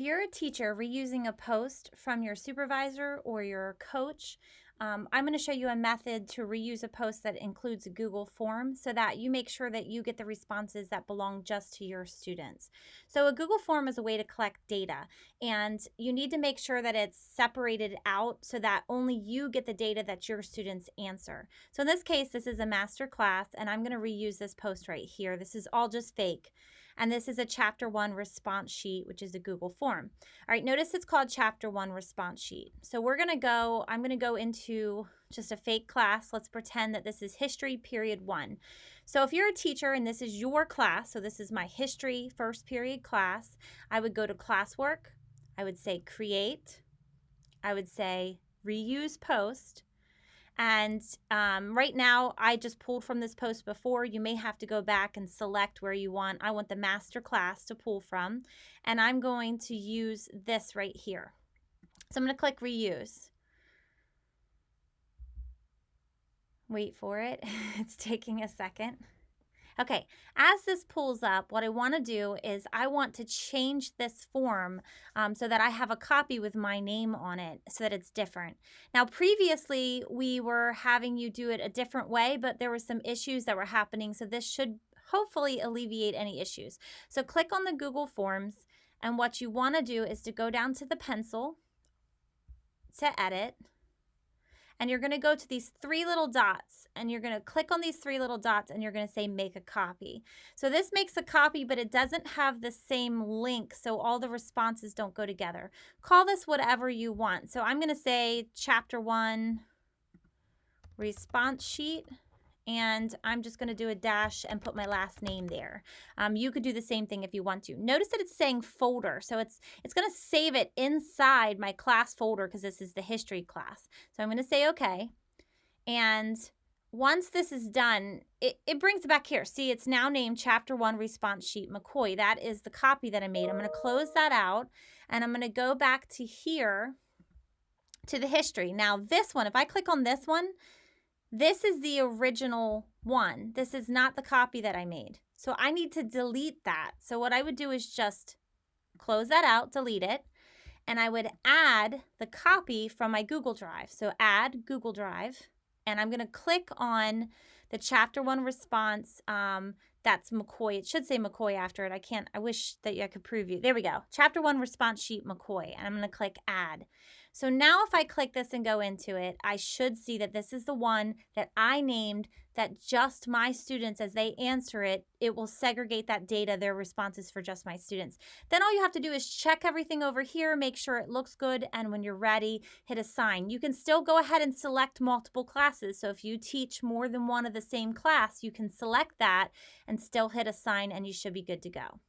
You're a teacher reusing a post from your supervisor or your coach. I'm going to show you a method to reuse a post that includes a Google form so that you make sure that you get the responses that belong just to your students. So, a Google form is a way to collect data, and you need to make sure that it's separated out so that only you get the data that your students answer. So, in this case, this is a master class, and I'm going to reuse this post right here. This is all just fake. And this is a chapter 1 response sheet, which is a Google form. All right, notice it's called chapter 1 response sheet. So I'm going to go into just a fake class. Let's pretend that this is history period 1. So if you're a teacher and this is your class, so this is my history first period class, I would go to classwork. I would say create. I would say reuse post. And right now, I just pulled from this post before. You may have to go back and select where you want. I want the master class to pull from, and I'm going to use this right here. So I'm going to click reuse. Wait for it. It's taking a second. Okay, as this pulls up, what I want to do is I want to change this form so that I have a copy with my name on it so that it's different. Now, previously, we were having you do it a different way, but there were some issues that were happening, so this should hopefully alleviate any issues. So click on the Google Forms, and what you want to do is to go down to the pencil, to edit, and you're going to go to these 3 little dots, and you're going to click on these 3 little dots, and you're going to say make a copy. So this makes a copy, but it doesn't have the same link, so all the responses don't go together. Call this whatever you want. So I'm going to say chapter 1 response sheet, and I'm just going to do a dash and put my last name there. You could do the same thing if you want to. Notice that it's saying folder, so it's going to save it inside my class folder because this is the history class. So I'm going to say okay, and once this is done, it brings it back here. See, it's now named Chapter 1 Response Sheet McCoy. That is the copy that I made. I'm going to close that out, and I'm going to go back to here to the history. Now this one, if I click on this one, this is the original one. This is not the copy that I made. So I need to delete that. So what I would do is just close that out, delete it, and I would add the copy from my Google Drive. So add Google Drive, and I'm going to click on the chapter 1 response. That's McCoy. It should say McCoy after it. I wish that I could prove you. There we go. Chapter 1 response sheet McCoy, and I'm going to click add. So now if I click this and go into it, I should see that this is the one that I named, that just my students, as they answer it, it will segregate that data, their responses for just my students. Then all you have to do is check everything over here, make sure it looks good, and when you're ready, hit assign. You can still go ahead and select multiple classes. So if you teach more than one of the same class, you can select that and still hit assign, and you should be good to go.